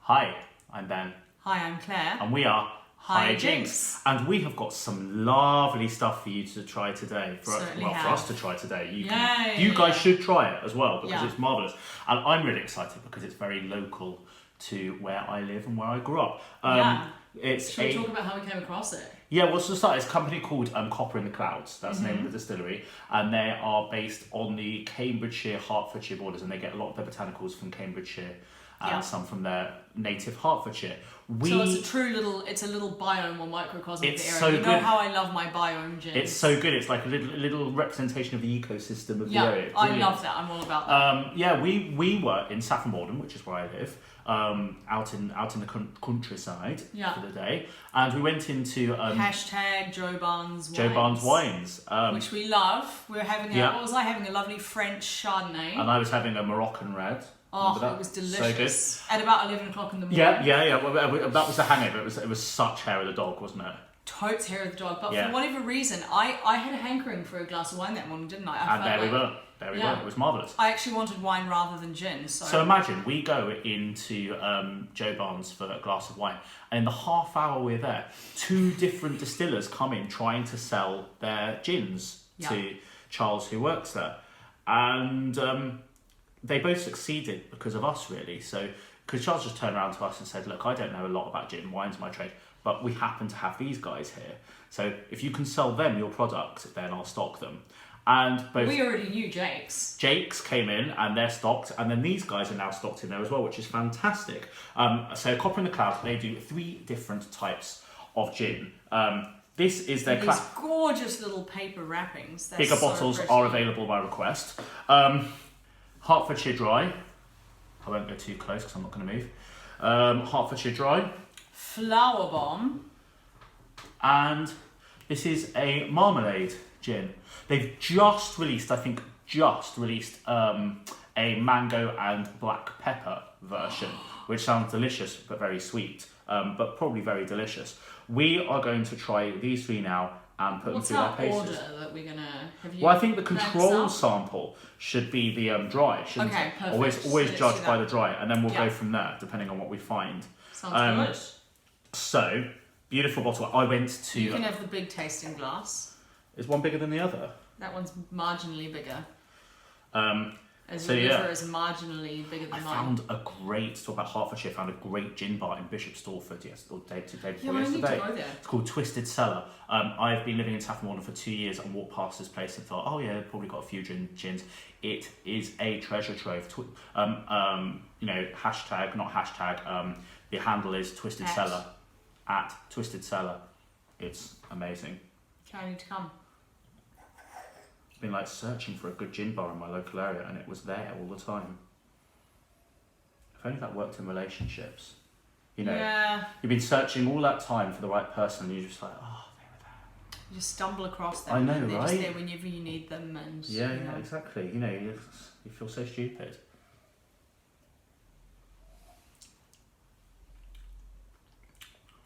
Hi, I'm Ben. Hi, I'm Claire. And we are Hi Jinx. And we have got some lovely stuff for you to try today. For Certainly for us to try today. You guys should try it as well because it's marvellous. And I'm really excited because it's very local to where I live and where I grew up. Should we talk about how we came across it? Yeah, well, to start, it's a company called Copper in the Clouds. That's the name of the distillery. And they are based on the Cambridgeshire, Hertfordshire borders, and they get a lot of their botanicals from Cambridgeshire and some from their native Hertfordshire. So it's a little biome or microcosm of the area. So you know how I love my biome gins. It's so good. It's like a little representation of the ecosystem of the area. I love that. I'm all about that. We were in Saffron Walden, which is where I live, out in the countryside for the day, and we went into hashtag Joe Barnes Wines. Joe Barnes Wines, which we love. We were having what was I having? A lovely French Chardonnay, and I was having a Moroccan red. Oh, it was delicious. So good. At about 11 o'clock in the morning. Yeah. Well, that was the hangover. It was such hair of the dog, wasn't it? Totes hair of the dog. But for whatever reason, I had a hankering for a glass of wine that morning, didn't I? And there we were. There we were. It was marvellous. I actually wanted wine rather than gin. So imagine we go into Joe Barnes for a glass of wine, and in the half hour we're there, 2 different distillers come in trying to sell their gins to Charles, who works there, and they both succeeded because of us, really. So, because Charles just turned around to us and said, "Look, I don't know a lot about gin. Wine's my trade, but we happen to have these guys here. So if you can sell them your product, then I'll stock them." And both we already knew Jake's came in and they're stocked, and then these guys are now stocked in there as well, which is fantastic. So Copper in the Clouds, they do 3 different types of gin. This is their these gorgeous little paper wrappings. Bigger bottles are available by request. Hertfordshire Dry. I won't go too close because I'm not going to move. Hertfordshire Dry. Flowerbomb. And this is a Marmalade gin. They've just released a mango and black pepper version, which sounds delicious but very sweet, but probably very delicious. We are going to try these 3 now and put them through their paces. What's our order that we're going to have? Well, I think the control sample should be the dry, shouldn't it? Perfect. Always judge by the dry, and then we'll go from there, depending on what we find. Sounds good. So, beautiful bottle. I went to... You can have the big tasting glass. Is one bigger than the other? That one's marginally bigger. As so your liver is marginally bigger than mine. I found talk about Hertfordshire, found a great gin bar in Bishop Stortford day before yesterday. I need to go there. It's called Twisted Cellar. I've been living in Saffron Walden for 2 years and walked past this place and thought, oh yeah, probably got a few gins. It is a treasure trove. The handle is Twisted Cellar. At Twisted Cellar. It's amazing. Okay, I need to come. Been like searching for a good gin bar in my local area, and it was there all the time. If only that worked in relationships. You know, you've been searching all that time for the right person, and you're just like, oh, they were there. You just stumble across them. I know, they're right? Just there whenever you need them, and exactly. You know, you feel so stupid.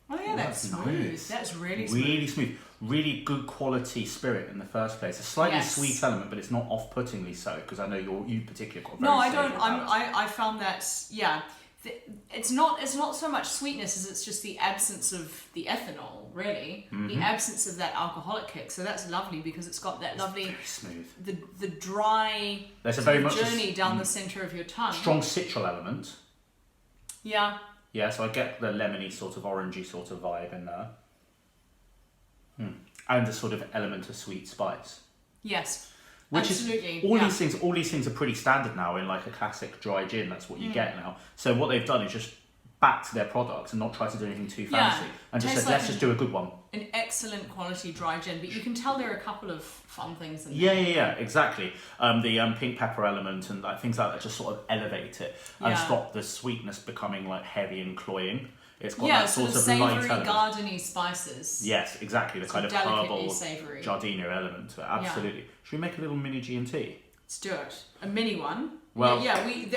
Oh yeah, that's smooth. Nice. That's really smooth. Really smooth. Really good quality spirit in the first place. A slightly sweet element, but it's not off-puttingly so, because I know you particularly got very No, I don't. I found that it's not so much sweetness as it's just the absence of the ethanol, really. The absence of that alcoholic kick. So that's lovely because it's got that lovely very smooth. The dry journey down the centre of your tongue. Strong citral element. Yeah. Yeah, so I get the lemony sort of orangey sort of vibe in there. And a sort of element of sweet spice. Yes, absolutely. All these things are pretty standard now in like a classic dry gin. That's what you get now. So what they've done is just back to their products and not try to do anything too fancy. And just said, let's just do a good one. An excellent quality dry gin, but you can tell there are a couple of fun things in there. Yeah, exactly. The pink pepper element and things like that just sort of elevate it and stop the sweetness becoming like heavy and cloying. It's got that sort of savoury, light element. gardeny spices. Yes, exactly. The kind of herbal, savoury jardinier element to it. Absolutely. Yeah. Should we make a little mini G&T? Let's do it. A mini one. Well,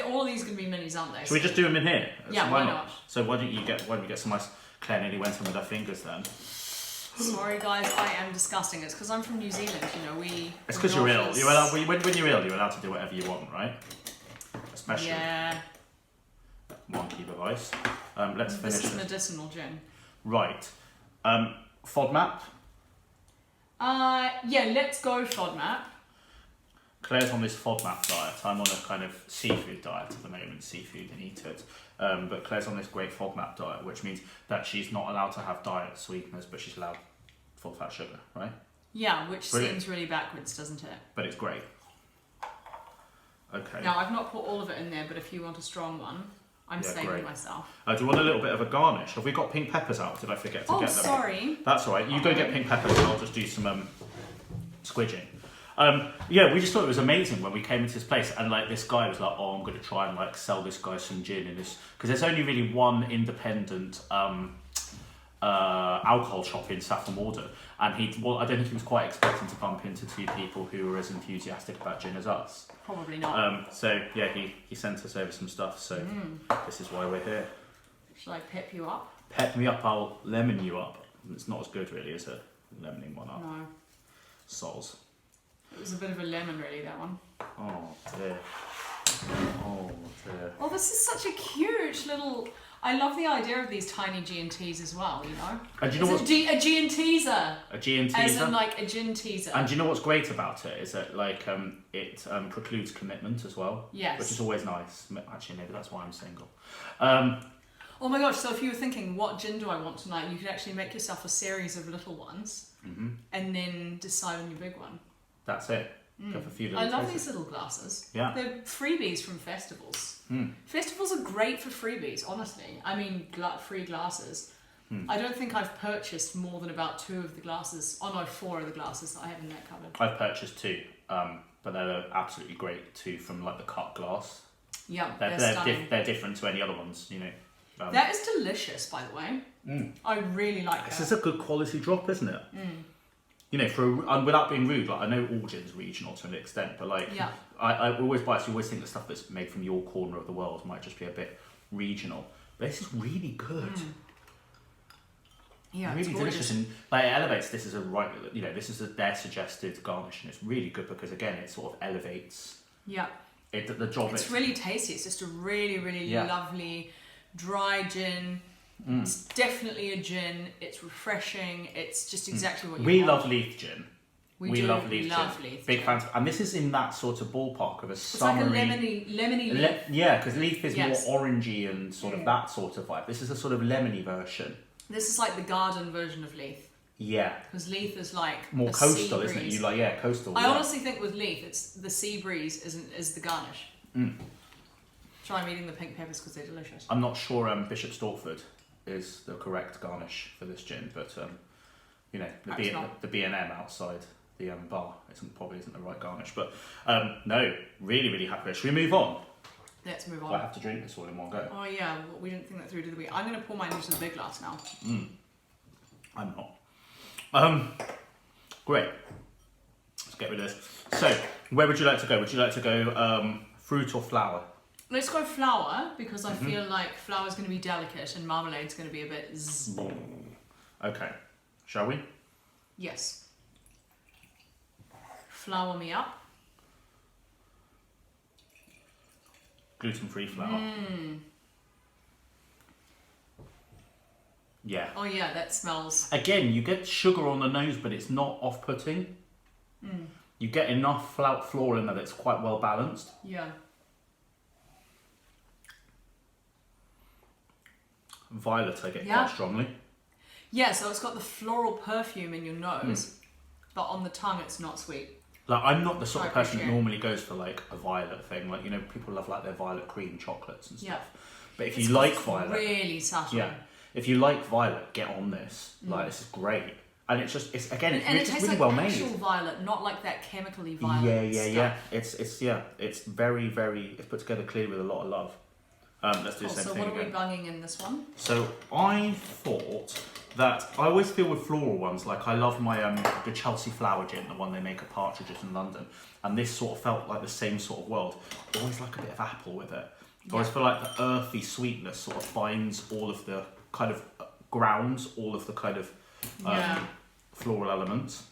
all of these are going to be minis, aren't they? Should we just do them in here? Yeah, why not? So why don't you get some nice... Claire nearly went in with her fingers then. Sorry guys, I am disgusting. It's because I'm from New Zealand, It's because you're ill. You're allowed, when you're ill, you're allowed to do whatever you want, right? Especially... Yeah. Monkey device. Let's finish This is it. medicinal gin. Right. FODMAP. Yeah, let's go FODMAP. Claire's on this FODMAP diet. I'm on a kind of seafood diet at the moment, seafood and eat it. But Claire's on this great FODMAP diet, which means that she's not allowed to have diet sweeteners, but she's allowed full fat sugar, right? Yeah, which Brilliant. seems really backwards, doesn't it? But it's great. Okay. Now, I've not put all of it in there, but if you want a strong one, I'm saving great. myself. Do you want a little bit of a garnish? Have we got pink peppers out? Did I forget to get them? Sorry. That's all right. You go get pink peppers and I'll just do some squidging. Yeah, we just thought it was amazing when we came into this place and like this guy was like, oh, I'm going to try and like sell this guy some gin in this, because there's only really one independent alcohol shop in Saffron Walden, and I don't think he was quite expecting to bump into two people who were as enthusiastic about gin as us. Probably not. So yeah, he sent us over some stuff, so this is why we're here. Shall I pep you up? Pep me up, I'll lemon you up. It's not as good really as a lemoning one up. No. Sols. It was a bit of a lemon, really, that one. Oh dear. Oh dear. Oh, this is such a cute little... I love the idea of these tiny G&Ts as well, you know? And do you know what's... A G&Teaser! A G&Teaser? As in, like, a gin teaser. And do you know what's great about it is that, like, it precludes commitment as well. Yes. Which is always nice. Actually, maybe that's why I'm single. Oh my gosh, so if you were thinking, what gin do I want tonight? You could actually make yourself a series of little ones and then decide on your big one. That's it. Have a few little I love tastes. these little glasses. Yeah. They're freebies from festivals. Festivals are great for freebies, honestly. I mean, free glasses. I don't think I've purchased more than about 2 of the glasses. Oh no, 4 of the glasses that I have in that cupboard. I've purchased 2, but they're absolutely great too from like the cut glass. Yeah, They're stunning. they're different to any other ones, you know. That is delicious, by the way. I really like that. This is a good quality drop, isn't it? You know, and without being rude, like I know all gin's regional to an extent, but like I always bias. You always think the stuff that's made from your corner of the world might just be a bit regional, but this is really good. Yeah, really it's delicious, and like it elevates this as a right. You know, this is their suggested garnish, and it's really good because again, it sort of elevates. Yeah. The job. It's really tasty. It's just a really, really lovely dry gin. It's definitely a gin. It's refreshing. It's just exactly what you want. We love leaf gin. We love leaf gin. Big gin. fans. And this is in that sort of ballpark of a It's summery... like a lemony leaf. Yeah, because leaf is more orangey and sort of that sort of vibe. This is a sort of lemony version. This is like the garden version of leaf. Yeah. Because leaf is like more a coastal, sea isn't it? breeze. You like, yeah, coastal. I honestly think with leaf, it's the sea breeze is the garnish. Try eating the pink peppers because they're delicious. I'm not sure Bishop Stortford is the correct garnish for this gin, but you know, the B&M outside the bar probably isn't the right garnish. But no, really, really happy. Should we move on? Let's move on. I have to drink this all in one go. Oh yeah, well, we didn't think that through, did we? I'm going to pour mine into the big glass now. I'm not. Great. Let's get rid of this. So, where would you like to go? Would you like to go fruit or flower? Let's go flour, because I feel like flour's going to be delicate and marmalade's going to be a bit zzz. Okay. Shall we? Yes. Flour me up. Gluten-free flour. Yeah. Oh yeah, that smells... Again, you get sugar on the nose, but it's not off-putting. You get enough flour in there that's quite well balanced. Yeah. Violet, I get quite strongly. Yeah, so it's got the floral perfume in your nose, but on the tongue it's not sweet. Like, I'm not the sort of person that normally goes for like a violet thing. Like, you know, people love like their violet cream chocolates and stuff. Yeah. But if you like violet, really subtle. yeah. If you like violet, get on this. Like, this is great, and it's just it's And it it's tastes really like well made. actual violet, not like that chemically violet stuff. It's very it's put together clearly with a lot of love. Let's do the same So thing what are again. we bunging in this one? So I thought that I always feel with floral ones, like I love my the Chelsea flower gin, the one they make at Partridges in London, and this sort of felt like the same sort of world. Always like a bit of apple with it. I always feel like the earthy sweetness sort of finds all of the kind of grounds, all of the kind of floral elements,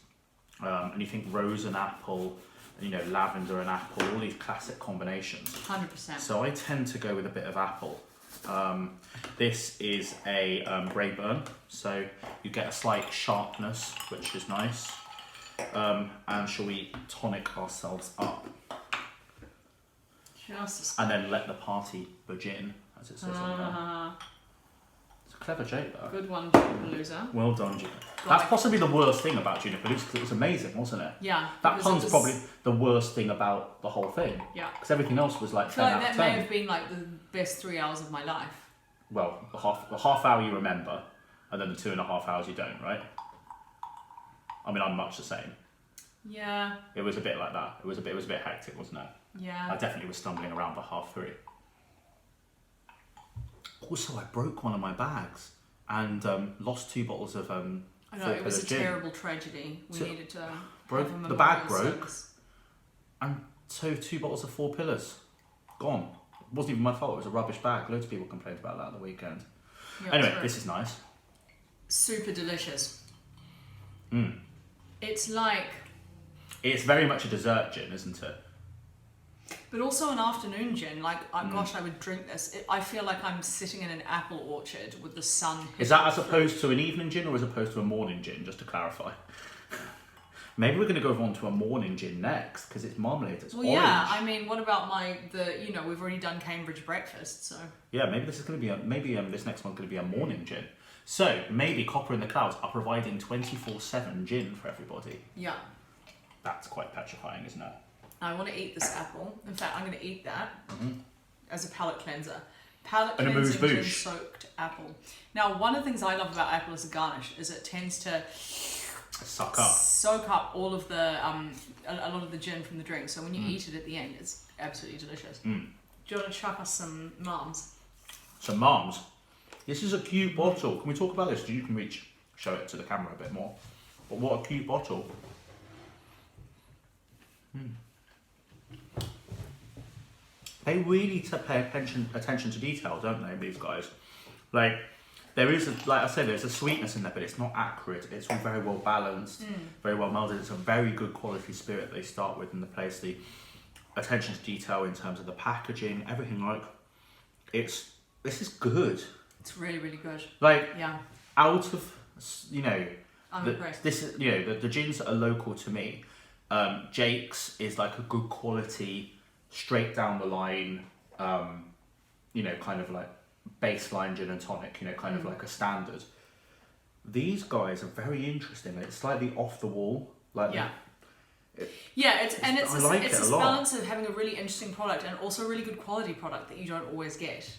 and you think rose and apple, you know, lavender and apple, all these classic combinations. 100%. So I tend to go with a bit of apple. this is a grey burn, so you get a slight sharpness, which is nice. And shall we tonic ourselves up? And then let the party begin, as it says on there. It's a clever joke, though. Good one, Juniper. Well done, Juniper. That's possibly the worst thing about Juniper, because it was amazing, wasn't it? Yeah. That pun's probably the worst thing about the whole thing. Yeah. Because everything else was like 10 I feel out like of that 10. may have been like the best 3 hours of my life. Well, the half hour you remember, and then the 2.5 hours you don't, right? I mean, I'm much the same. Yeah. It was a bit like that. It was a bit hectic, wasn't it? Yeah. I definitely was stumbling around by 3:30. Also, I broke one of my bags and lost 2 bottles of I know, it was a terrible tragedy. We needed to have a the bag memorial broke, service. and so 2 bottles of 4 Pillars gone. It wasn't even my fault. It was a rubbish bag. Loads of people complained about that at the weekend. Yeah, anyway, this is nice. Super delicious. Mm. It's like... It's very much a dessert gin, isn't it? But also an afternoon gin. Like, gosh, I would drink this. I feel like I'm sitting in an apple orchard with the sun. Is that as opposed to an evening gin or as opposed to a morning gin, just to clarify? Maybe we're going to go on to a morning gin next, because it's marmalade, it's orange. Yeah, I mean, what about we've already done Cambridge breakfast, so... Yeah, maybe this is going to be this next one's going to be a morning gin. So, maybe Copper in the Clouds are providing 24/7 gin for everybody. Yeah. That's quite petrifying, isn't it? I want to eat this apple. In fact, I'm going to eat that as a palate cleanser. Palate cleansing gin-soaked apple. Now, one of the things I love about apple as a garnish is it tends to... soak up all of the a lot of the gin from the drink. So when you eat it at the end, it's absolutely delicious. Do you want to chuck us some mums? Some mums. This is a cute bottle. Can we talk about this? You can show it to the camera a bit more. But what a cute bottle. They really pay attention to detail, don't they, these guys? Like, there is, like I said, there's a sweetness in there, but it's not acrid. It's all very well balanced, very well melded. It's a very good quality spirit they start with, and they place the attention to detail in terms of the packaging, everything. Like, this is good. It's really, really good. Like, yeah. Out of, I'm impressed. This is, the gins that are local to me. Jake's is like a good quality, straight down the line, kind of like baseline gin and tonic, kind of like a standard. These guys are very interesting. It's slightly off the wall. Like it's this lot. balance of having a really interesting product and also a really good quality product that you don't always get.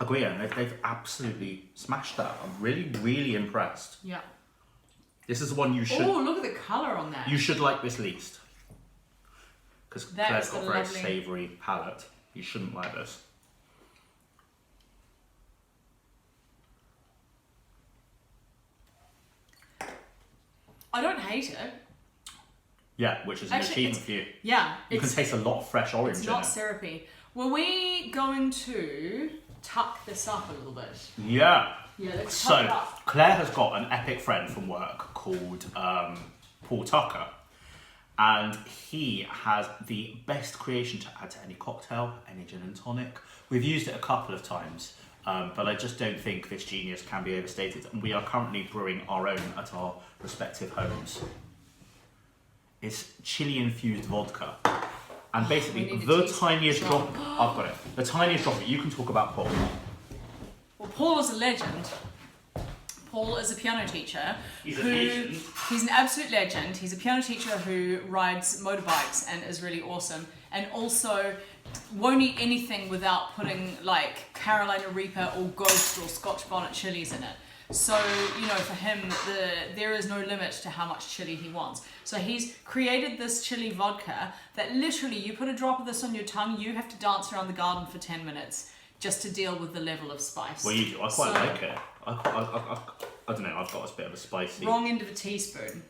Agree, and they've absolutely smashed that. I'm really, really impressed. Yeah. This is the one you should... Oh, look at the colour on that. You should like this least. Because Claire's got a very savoury palate. You shouldn't like this. I don't hate it. Yeah, which is an achievement for you. Yeah. You can taste a lot of fresh orange in it. It's not syrupy. Were we going to tuck this up a little bit? Yeah. Yeah, let's tuck it up. Claire has got an epic friend from work called Paul Tucker. And he has the best creation to add to any cocktail, any gin and tonic. We've used it a couple of times, but I just don't think this genius can be overstated. And we are currently brewing our own at our respective homes. It's chili-infused vodka. And basically, the tiniest drop... I've got it. The tiniest drop, you can talk about Paul. Well, Paul is a legend. Paul is a piano teacher. He's an absolute legend. He's a piano teacher who rides motorbikes and is really awesome. And also won't eat anything without putting like Carolina Reaper or Ghost or Scotch bonnet chilies in it. So, for him, there is no limit to how much chili he wants. So he's created this chili vodka that literally, you put a drop of this on your tongue, you have to dance around the garden for 10 minutes just to deal with the level of spice. Well, you do. I quite like it. I don't know, I've got a bit of a spicy... Wrong end of a teaspoon.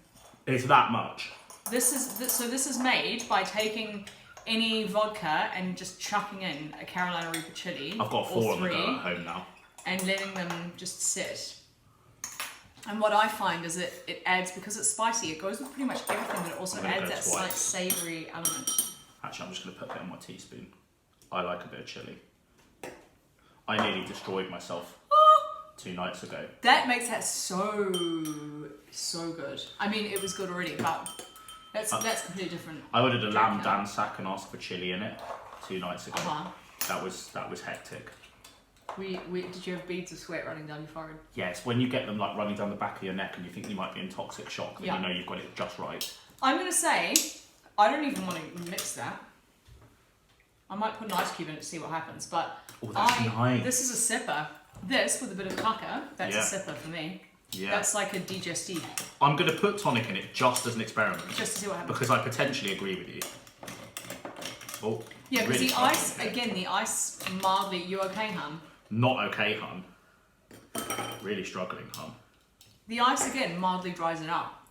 It's that much. This is made by taking any vodka and just chucking in a Carolina Reaper chili. I've got 4 on the go at home now. And letting them just sit. And what I find is it adds, because it's spicy, it goes with pretty much everything, but it also adds that slight savoury element. Actually, I'm just going to put a bit on my teaspoon. I like a bit of chilli. I nearly destroyed myself 2 nights ago. That makes that so good. I mean, it was good already, but that's completely different. I ordered a lamb dansak and asked for chili in it 2 nights ago. Uh-huh. That was hectic. Did you have beads of sweat running down your forehead? Yes, when you get them like running down the back of your neck and you think you might be in toxic shock, then you know you've got it just right. I'm gonna say, I don't even want to mix that. I might put an ice cube in it to see what happens, but nice. This is a sipper. This with a bit of kaka, that's a sipper for me. Yeah. That's like a digestive. I'm going to put tonic in it just as an experiment. Just to see what happens. Because I potentially agree with you. Oh, yeah, because really the ice mildly, you okay, hun? Not okay, hun. Really struggling, hun. The ice again mildly dries it up.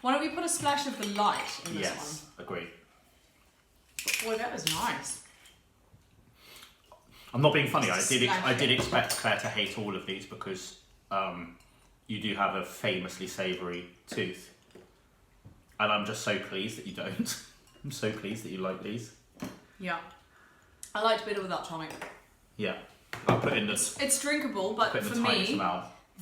Why don't we put a splash of the light in this one? Yes, agree. Boy, that was nice. I'm not being funny. I did expect Claire to hate all of these because you do have a famously savoury tooth. And I'm just so pleased that you don't. I'm so pleased that you like these. Yeah. I liked better without tonic. Yeah. I'll put in It's drinkable, but for me,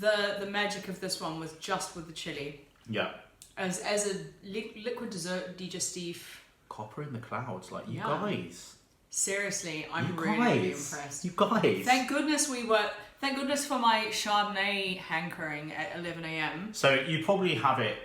the magic of this one was just with the chili. Yeah. As a liquid dessert digestif. Copper in the clouds, like you guys. Seriously, I'm really impressed. You guys. Thank goodness for my Chardonnay hankering at 11 a.m. So you probably have it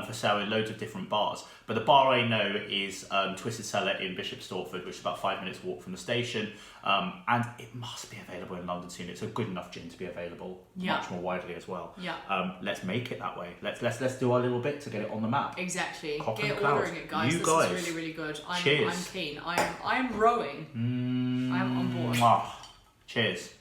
for sale in loads of different bars, but the bar I know is Twisted Cellar in Bishop Stortford, which is about 5 minutes walk from the station, and it must be available in London soon. It's a good enough gin to be available much more widely as well. Yeah. Let's make it that way. Let's do our little bit to get it on the map. Exactly. Copper Get ordering it, guys. This is really, really good. Cheers. I'm keen. I'm rowing. I'm on board. Cheers.